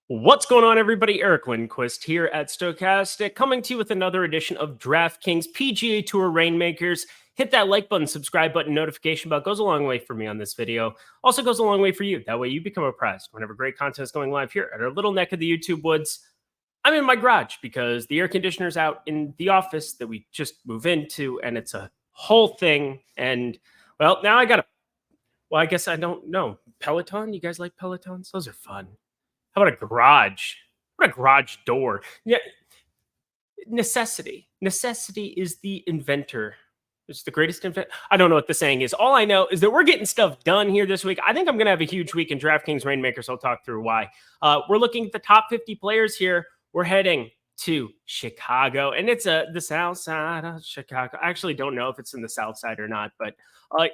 What's going on, everybody? Eric Lindquist here at Stochastic, coming to you with another edition of DraftKings PGA Tour Reignmakers. Hit that like button, subscribe button, notification bell. Goes a long way for me on this video. Also goes a long way for you. That way you become apprised whenever great content is going live here at our little neck of the YouTube woods. I'm in my garage because the air conditioner's out in the office that we just moved into, and it's a whole thing. And, well, now I got to, well, I guess I don't know. Peloton? You guys like Pelotons? Those are fun. How about a garage? What a garage door. Yeah. Necessity. Necessity is the inventor. It's the greatest inventor. I don't know what the saying is. All I know is that we're getting stuff done here this week. I think I'm going to have a huge week in DraftKings Reignmakers. I'll talk through why. We're looking at the top 50 players here. We're heading to Chicago, and it's the south side of Chicago. I actually don't know if it's in the south side or not, but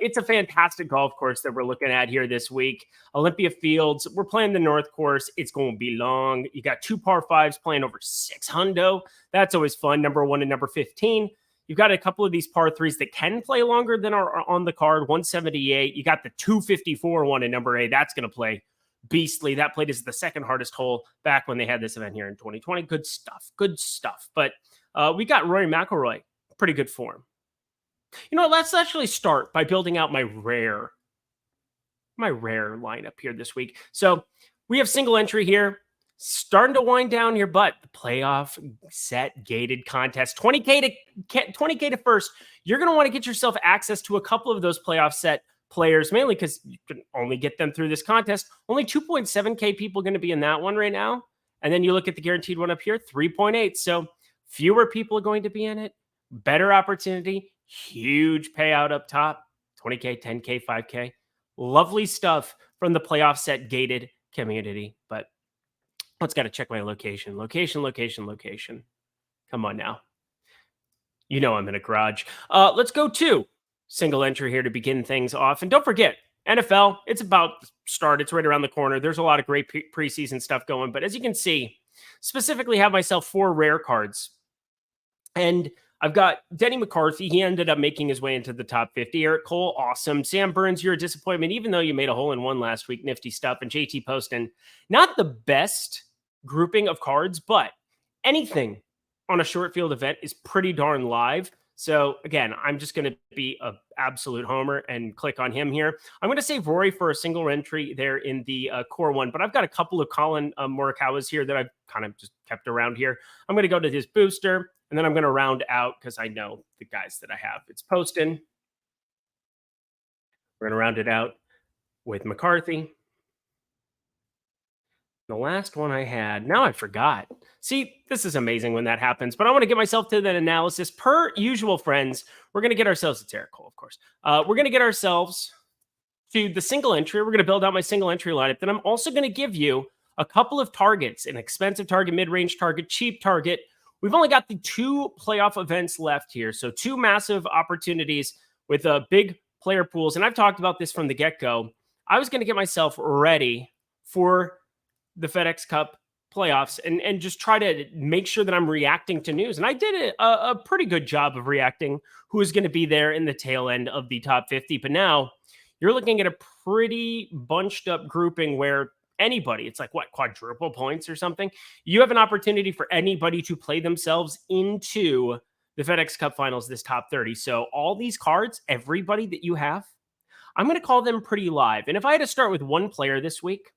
it's a fantastic golf course that we're looking at here this week. Olympia Fields. We're playing the North Course. It's going to be long. You got two par fives playing over 600. That's always fun. Number 1 and number 15. You've got a couple of these par threes that can play longer than are on the card. 178. You got the 254 one in number 8. That's going to play beastly. That played as the second hardest hole back when they had this event here in 2020. Good stuff. Good stuff. But we got Rory McIlroy. Pretty good form. You know what? Let's actually start by building out my rare lineup here this week. So we have single entry here. Starting to wind down here, but the playoff set gated contest, 20K to first. You're going to want to get yourself access to a couple of those playoff set players, mainly because you can only get them through this contest. Only 2.7K people going to be in that one right now. And then you look at the guaranteed one up here, 3.8. So fewer people are going to be in it. Better opportunity. Huge payout up top. 20K, 10K, 5K. Lovely stuff from the playoff set gated community. But let's got to check my location. Location. Come on now. You know I'm in a garage. Let's go to single entry here to begin things off. And don't forget, NFL, it's about to start. It's right around the corner. There's a lot of great preseason stuff going. But as you can see, specifically have myself 4 rare cards. And I've got Denny McCarthy. He ended up making his way into the top 50. Eric Cole, awesome. Sam Burns, you're a disappointment, even though you made a hole-in-one last week. Nifty stuff. And JT Poston, not the best grouping of cards, but anything on a short field event is pretty darn live. So again, I'm just going to be an absolute homer and click on him here. I'm going to save Rory for a single entry there in the core one, but I've got a couple of Colin Morikawas here that I've kind of just kept around here. I'm going to go to his booster, and then I'm going to round out because I know the guys that I have. It's Poston. We're going to round it out with McCarthy. The last one I had, now I forgot. See, this is amazing when that happens, but I want to get myself to that analysis. Per usual, friends, we're going to get ourselves, it's Eric Cole, of course. We're going to get ourselves to the single entry. We're going to build out my single entry lineup. Then I'm also going to give you a couple of targets, an expensive target, mid-range target, cheap target. We've only got the 2 playoff events left here. So 2 massive opportunities with big player pools. And I've talked about this from the get-go. I was going to get myself ready for the FedEx Cup playoffs and just try to make sure that I'm reacting to news. And I did a pretty good job of reacting who is going to be there in the tail end of the top 50. But now you're looking at a pretty bunched up grouping where anybody, it's like what, quadruple points or something. You have an opportunity for anybody to play themselves into the FedEx Cup finals, this top 30. So all these cards, everybody that you have, I'm going to call them pretty live. And if I had to start with one player this week,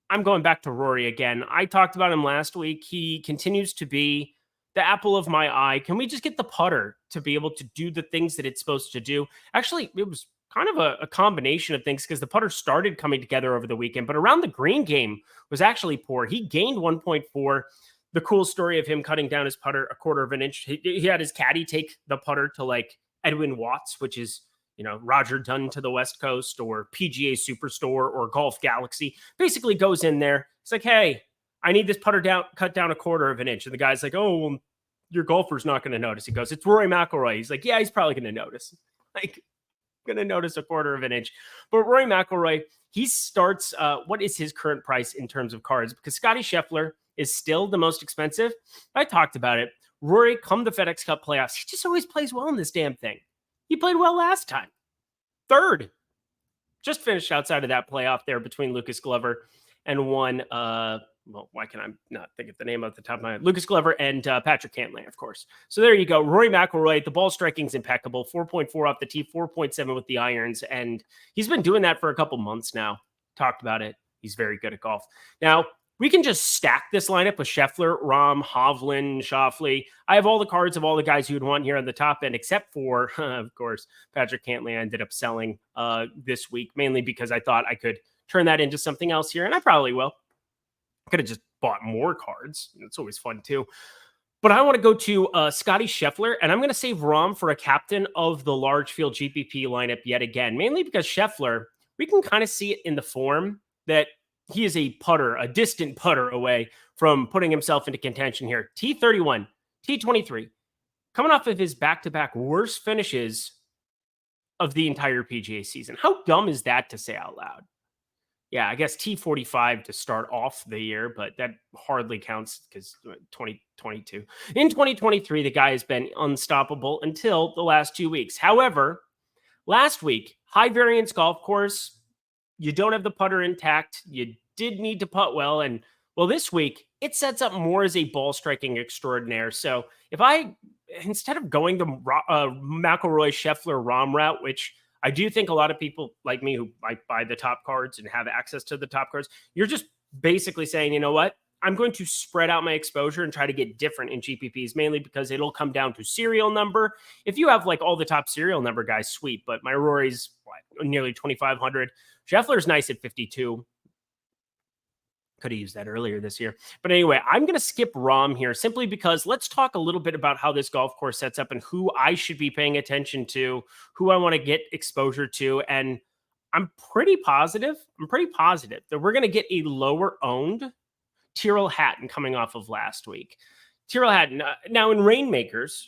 I'm going back to Rory again. I talked about him last week. He continues to be the apple of my eye. Can we just get the putter to be able to do the things that it's supposed to do? Actually, it was kind of a combination of things because the putter started coming together over the weekend, but around the green game was actually poor. He gained 1.4. The cool story of him cutting down his putter a quarter of an inch. He had his caddy take the putter to like Edwin Watts, which is, you know, Roger Dunn to the West Coast, or PGA Superstore or Golf Galaxy. Basically goes in there. It's like, hey, I need this putter cut down a quarter of an inch. And the guy's like, oh, well, your golfer's not going to notice. He goes, it's Rory McIlroy. He's like, yeah, he's probably going to notice. Like, going to notice a quarter of an inch. But Rory McIlroy, he starts, what is his current price in terms of cards? Because Scotty Scheffler is still the most expensive. I talked about it. Rory, come the FedEx Cup playoffs, he just always plays well in this damn thing. He played well last time. 3rd. Just finished outside of that playoff there between Lucas Glover and one well, why can I not think of the name off the top of my head? Lucas Glover and Patrick Cantlay, of course. So there you go. Rory McIlroy, the ball striking's impeccable. 4.4 off the tee, 4.7 with the irons. And he's been doing that for a couple months now. Talked about it. He's very good at golf. Now, we can just stack this lineup with Scheffler, Rahm, Hovland, Schauffele. I have all the cards of all the guys you would want here on the top end, except for, of course, Patrick Cantlay. I ended up selling this week, mainly because I thought I could turn that into something else here, and I probably will. I could have just bought more cards. It's always fun, too. But I want to go to Scotty Scheffler, and I'm going to save Rahm for a captain of the large field GPP lineup yet again, mainly because Scheffler, we can kind of see it in the form that he is a distant putter away from putting himself into contention here. T31, T23, coming off of his back-to-back worst finishes of the entire PGA season. How dumb is that to say out loud? Yeah, I guess T45 to start off the year, but that hardly counts because 2022. In 2023, the guy has been unstoppable until the last 2 weeks. However, last week, high variance golf course, you don't have the putter intact. You did need to putt well. And well, this week, it sets up more as a ball striking extraordinaire. So if instead of going the McIlroy, Scheffler, Rahm route, which I do think a lot of people like me who might buy the top cards and have access to the top cards, you're just basically saying, you know what? I'm going to spread out my exposure and try to get different in GPPs, mainly because it'll come down to serial number. If you have like all the top serial number guys, sweet. But my Rory's nearly 2,500. Scheffler's nice at 52. Could have used that earlier this year. But anyway, I'm going to skip Rahm here simply because let's talk a little bit about how this golf course sets up and who I should be paying attention to, who I want to get exposure to. And I'm pretty positive that we're going to get a lower owned Tyrrell Hatton coming off of last week. Tyrrell Hatton, now in Reignmakers,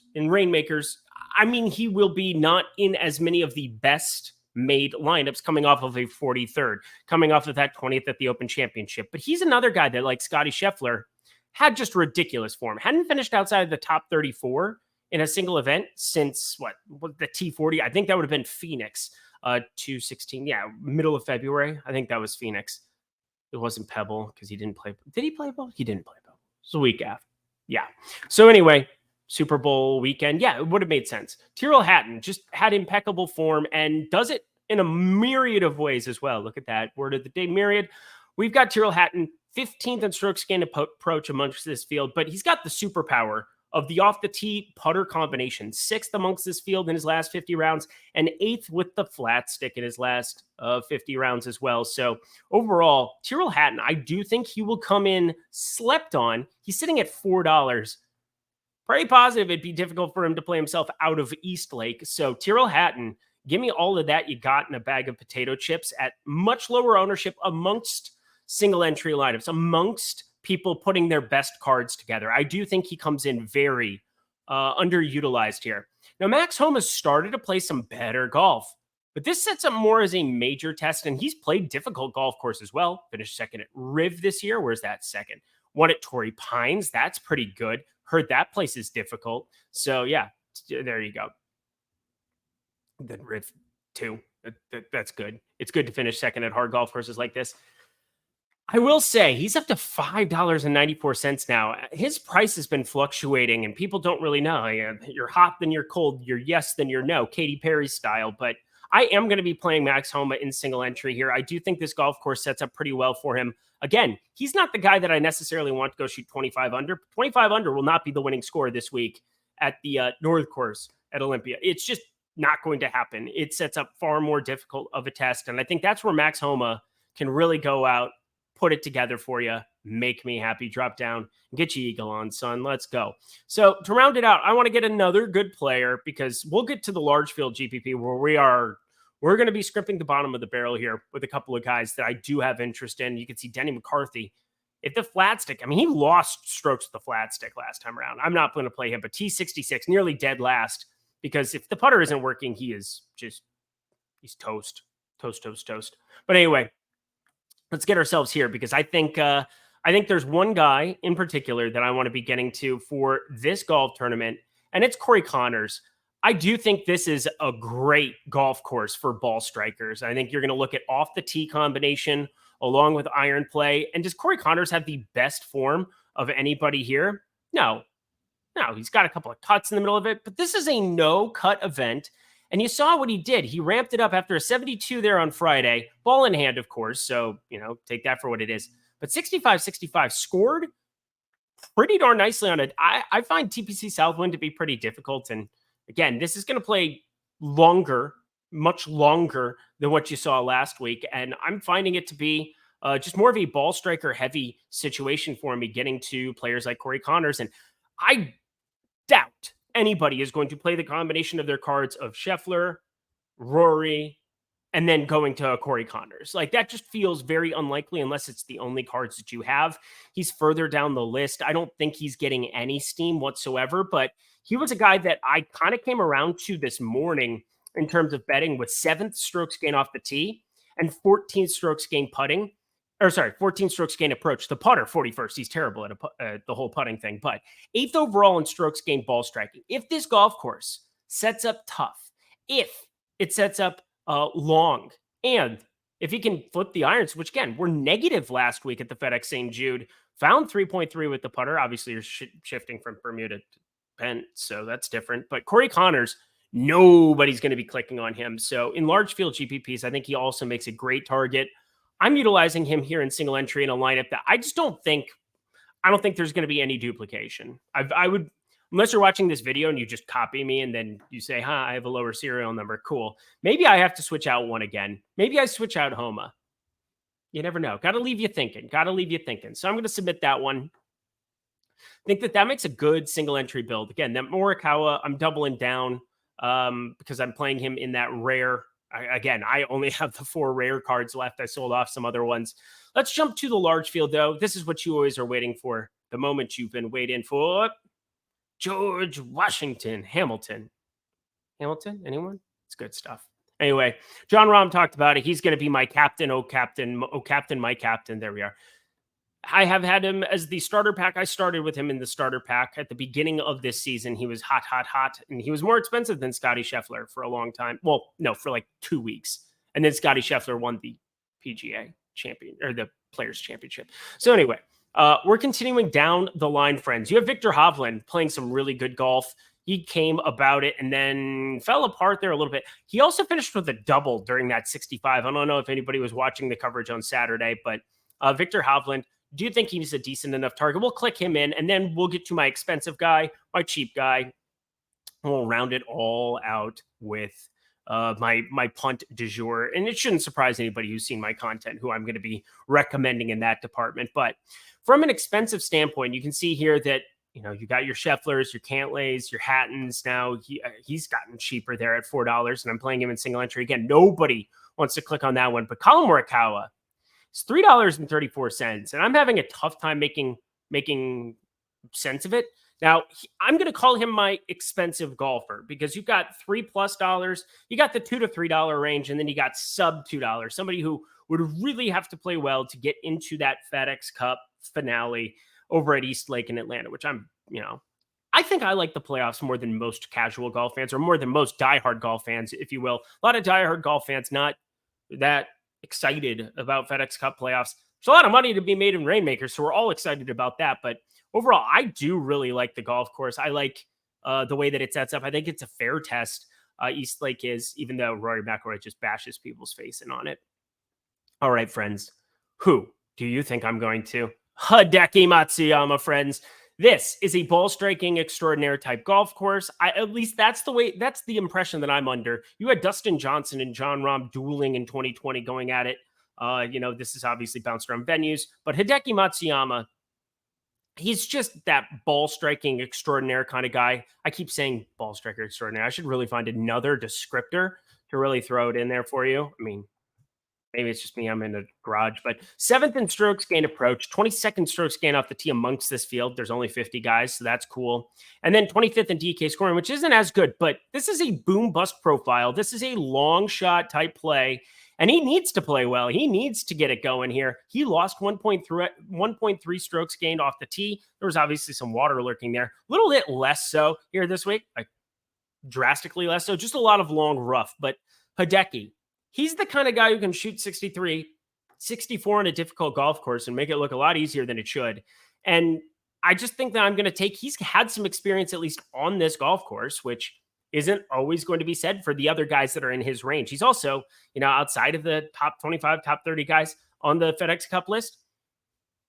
I mean, he will be not in as many of the best made lineups coming off of a 43rd, coming off of that 20th at the Open Championship. But he's another guy that, like Scotty Scheffler, had just ridiculous form. Hadn't finished outside of the top 34 in a single event since the T40. I think that would have been Phoenix, 216. Yeah, middle of February. I think that was Phoenix. It wasn't Pebble because he didn't play. Did he play Pebble? He didn't play Pebble. It was a week after. Yeah. So anyway, Super Bowl weekend. Yeah, it would have made sense. Tyrrell Hatton just had impeccable form and does it in a myriad of ways as well. Look at that word of the day, myriad. We've got Tyrrell Hatton, 15th in strokes gained approach amongst this field, but he's got the superpower of the off the tee putter combination, 6th amongst this field in his last 50 rounds and 8th with the flat stick in his last 50 rounds as well. So overall, Tyrrell Hatton, I do think he will come in slept on. He's sitting at $4. Pretty positive it'd be difficult for him to play himself out of Eastlake. So Tyrrell Hatton, give me all of that you got in a bag of potato chips at much lower ownership amongst single entry lineups, amongst people putting their best cards together. I do think he comes in very underutilized here. Now, Max Homa started to play some better golf, but this sets up more as a major test, and he's played difficult golf course as well. Finished second at Riv this year. Where's that second? Won at Torrey Pines. That's pretty good. Heard that place is difficult. So, yeah, there you go. Then Riv 2. That's good. It's good to finish second at hard golf courses like this. I will say he's up to $5.94 now. His price has been fluctuating and people don't really know. You're hot, then you're cold. You're yes, then you're no. Katy Perry style. But I am going to be playing Max Homa in single entry here. I do think this golf course sets up pretty well for him. Again, he's not the guy that I necessarily want to go shoot 25 under. 25 under will not be the winning score this week at the North Course at Olympia. It's just not going to happen. It sets up far more difficult of a test. And I think that's where Max Homa can really go out, put it together for you, make me happy, drop down, get you eagle on, son. Let's go. So to round it out, I want to get another good player because we'll get to the large field GPP where we're going to be scrimping the bottom of the barrel here with a couple of guys that I do have interest in. You can see Denny McCarthy. If the flat stick, I mean, he lost strokes with the flat stick last time around. I'm not going to play him, but T66, nearly dead last, because if the putter isn't working, he's toast. But anyway, let's get ourselves here because I think there's one guy in particular that I want to be getting to for this golf tournament, and it's Corey Connors. I do think this is a great golf course for ball strikers. I think you're going to look at off the tee combination along with iron play. And does Corey Connors have the best form of anybody here? No. No, he's got a couple of cuts in the middle of it, but this is a no-cut event. And you saw what he did. He ramped it up after a 72 there on Friday. Ball in hand, of course. So, take that for what it is. But 65-65 scored pretty darn nicely on it. I find TPC Southwind to be pretty difficult. And again, this is going to play longer, much longer than what you saw last week. And I'm finding it to be just more of a ball striker heavy situation for me, getting to players like Corey Connors. And I doubt anybody is going to play the combination of their cards of Scheffler, Rory, and then going to Corey Connors. Like, that just feels very unlikely unless it's the only cards that you have. He's further down the list. I don't think he's getting any steam whatsoever, but he was a guy that I kind of came around to this morning in terms of betting, with 7th strokes gain off the tee and 14th strokes gain putting. 14 strokes gain approach. The putter, 41st. He's terrible at the whole putting thing, but 8th overall in strokes gain ball striking. If this golf course sets up tough, if it sets up long, and if he can flip the irons, which again, were negative last week at the FedEx St. Jude, found 3.3 with the putter. Obviously, you're shifting from Bermuda to Penn, so that's different. But Corey Connors, nobody's going to be clicking on him. So in large field GPPs, I think he also makes a great target. I'm utilizing him here in single entry in a lineup that I don't think there's going to be any duplication. I would, unless you're watching this video and you just copy me and then you say, I have a lower serial number. Cool. Maybe I have to switch out one again. Maybe I switch out Homa. You never know. Got to leave you thinking. So I'm going to submit that one. I think that makes a good single entry build. Again, that Morikawa, I'm doubling down because I'm playing him in that rare. I only have the 4 rare cards left. I sold off some other ones. Let's jump to the large field, though. This is what you always are waiting for. The moment you've been waiting for. George Washington Hamilton. Anyone? It's good stuff. Anyway, John Rahm talked about it. He's going to be my captain. Oh, captain, my captain. There we are. I have had him as the starter pack. I started with him in the starter pack at the beginning of this season. He was hot, and he was more expensive than Scotty Scheffler for a long time. Well, no, for like 2 weeks. And then Scotty Scheffler won the PGA champion, or the Players Championship. So anyway, we're continuing down the line, friends. You have Victor Hovland playing some really good golf. He came about it and then fell apart there a little bit. He also finished with a double during that 65. I don't know if anybody was watching the coverage on Saturday, but Victor Hovland, do you think he's a decent enough target? We'll click him in, and then we'll get to my expensive guy, my cheap guy. We'll round it all out with my punt du jour. And it shouldn't surprise anybody who's seen my content who I'm going to be recommending in that department. But from an expensive standpoint, you can see here that, you got your Schefflers, your Cantlays, your Hattons. Now he's gotten cheaper there at $4, and I'm playing him in single entry. Again, nobody wants to click on that one. But Colin Morikawa, it's $3.34, and I'm having a tough time making sense of it. Now, I'm going to call him my expensive golfer because you've got $3+, you got the $2 to $3 range, and then you got sub $2. Somebody who would really have to play well to get into that FedEx Cup finale over at East Lake in Atlanta, which I think I like the playoffs more than most casual golf fans, or more than most diehard golf fans, if you will. A lot of diehard golf fans not that excited about FedEx Cup playoffs. There's a lot of money to be made in Reignmakers, so we're all excited about that. But overall, I do really like the golf course. I like the way that it sets up. I think it's a fair test. East Lake is, even though Rory McIlroy just bashes people's face in on it. All right, friends. Who do you think I'm going to? Hideki Matsuyama, friends. This is a ball striking extraordinaire type golf course. At least that's the impression that I'm under. You had Dustin Johnson and John Rahm dueling in 2020 going at it. This is obviously bounced around venues, but Hideki Matsuyama, he's just that ball striking extraordinaire kind of guy. I keep saying ball striker extraordinaire. I should really find another descriptor to really throw it in there for you. I mean, maybe it's just me. I'm in a garage, but 7th in strokes gain approach, 22nd strokes gain off the tee amongst this field. There's only 50 guys, so that's cool. And then 25th in DK scoring, which isn't as good, but this is a boom bust profile. This is a long shot type play, and he needs to play well. He needs to get it going here. He lost 1.3 strokes gained off the tee. There was obviously some water lurking there. A little bit less so here this week, like drastically less so. Just a lot of long rough, but Hideki, he's the kind of guy who can shoot 63 64 on a difficult golf course and make it look a lot easier than it should. And I just think that I'm going to take, he's had some experience at least on this golf course, which isn't always going to be said for the other guys that are in his range. He's also, outside of the top 25, top 30 guys on the FedEx Cup list,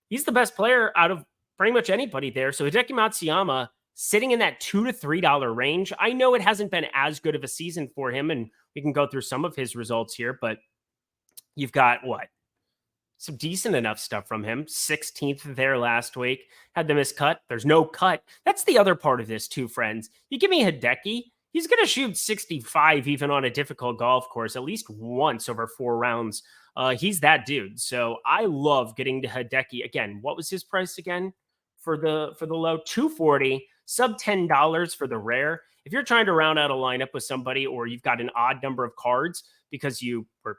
he's the best player out of pretty much anybody there. So Hideki Matsuyama sitting in that $2 to $3 range. I know it hasn't been as good of a season for him, and we can go through some of his results here, but you've got some decent enough stuff from him. 16th there last week. Had the missed cut. There's no cut. That's the other part of this too, friends. You give me Hideki, he's going to shoot 65 even on a difficult golf course at least once over 4 rounds. He's that dude. So I love getting to Hideki. Again, what was his price again for the low? $240, sub $10 for the rare. If you're trying to round out a lineup with somebody, or you've got an odd number of cards because you were,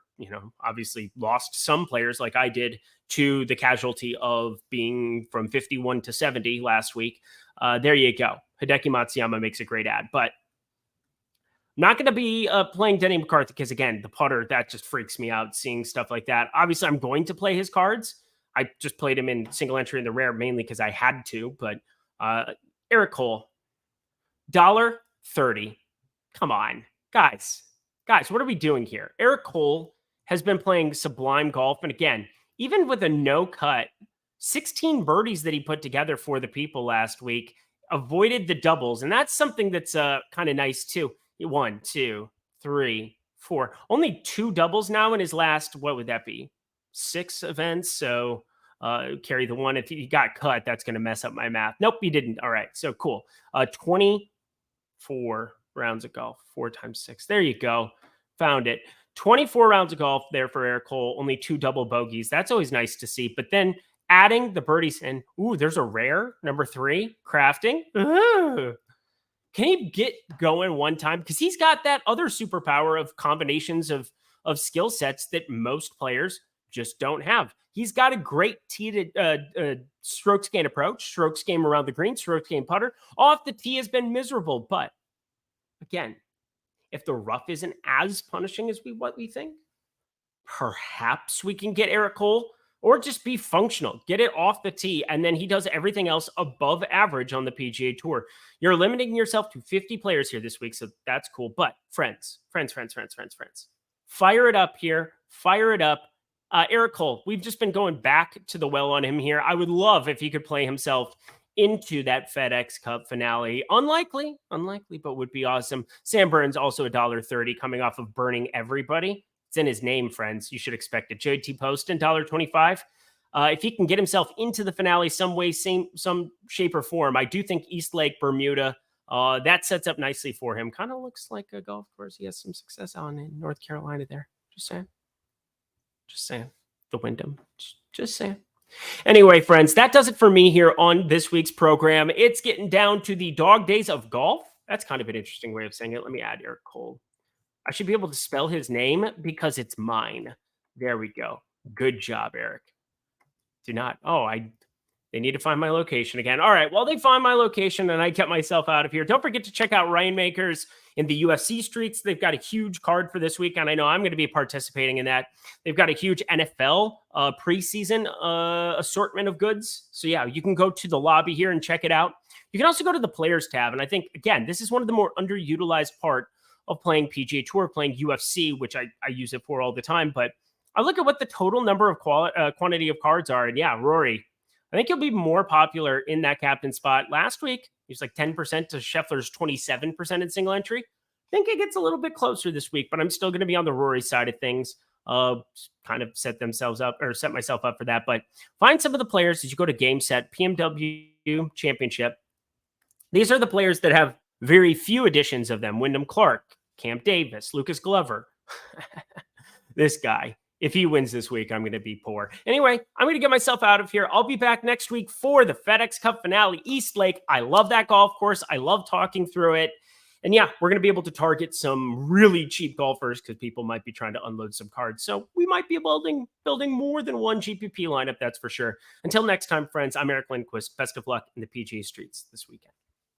obviously lost some players like I did to the casualty of being from 51 to 70 last week. There you go. Hideki Matsuyama makes a great ad, but I'm not going to be playing Denny McCarthy because, again, the putter, that just freaks me out seeing stuff like that. Obviously, I'm going to play his cards. I just played him in single entry in the rare mainly because I had to, but Eric Cole, $1.30. Come on, guys, what are we doing here? Eric Cole has been playing sublime golf. And again, even with a no cut, 16 birdies that he put together for the people last week, avoided the doubles. And that's something that's kind of nice too. 1, 2, 3, 4. Only 2 doubles now in his last, what would that be? 6 events. So carry the 1. If he got cut, that's going to mess up my math. Nope, he didn't. All right. So cool. 24 rounds of golf, 4 times 6. There you go. Found it. 24 rounds of golf there for Eric Cole. Only 2 double bogeys. That's always nice to see. But then adding the birdies in. Ooh, there's a rare. Number 3, crafting. Ooh. Can he get going one time? Because he's got that other superpower of combinations of skill sets that most players just don't have. He's got a great tee to strokes gain approach, strokes game around the green, strokes game putter. Off the tee has been miserable. But again, if the rough isn't as punishing as what we think, perhaps we can get Eric Cole, or just be functional, get it off the tee, and then he does everything else above average on the PGA Tour. You're limiting yourself to 50 players here this week, so that's cool. But friends, fire it up here. Fire it up. Eric Cole, we've just been going back to the well on him here. I would love if he could play himself into that FedEx Cup finale. Unlikely, but would be awesome. Sam Burns, also $1.30, coming off of burning everybody. It's in his name, friends. You should expect it. JT Poston, $1.25. If he can get himself into the finale some way, some shape or form, I do think East Lake, Bermuda, that sets up nicely for him. Kind of looks like a golf course he has some success on in North Carolina there. Just saying. The Wyndham. Just saying. Anyway, friends, that does it for me here on this week's program. It's getting down to the dog days of golf. That's kind of an interesting way of saying it. Let me add Eric Cole. I should be able to spell his name because it's mine. There we go. Good job, Eric. Do not. They need to find my location again. All right. Well, they find my location and I get myself out of here. Don't forget to check out Reignmakers in the UFC streets. They've got a huge card for this week, and I know I'm going to be participating in that. They've got a huge NFL preseason assortment of goods. So yeah, you can go to the lobby here and check it out. You can also go to the players tab. And I think, again, this is one of the more underutilized part of playing PGA Tour, playing UFC, which I use it for all the time. But I look at what the total number of quantity of cards are. And yeah, Rory, I think he'll be more popular in that captain spot. Last week, he was like 10% to Scheffler's 27% in single entry. I think it gets a little bit closer this week, but I'm still going to be on the Rory side of things. Kind of set myself up for that. But find some of the players as you go to Game Set, BMW Championship. These are the players that have very few editions of them. Wyndham Clark, Camp Davis, Lucas Glover. This guy. If he wins this week, I'm going to be poor. Anyway, I'm going to get myself out of here. I'll be back next week for the FedEx Cup finale, East Lake. I love that golf course. I love talking through it. And yeah, we're going to be able to target some really cheap golfers because people might be trying to unload some cards. So we might be building more than one GPP lineup, that's for sure. Until next time, friends, I'm Eric Lindquist. Best of luck in the PGA streets this weekend.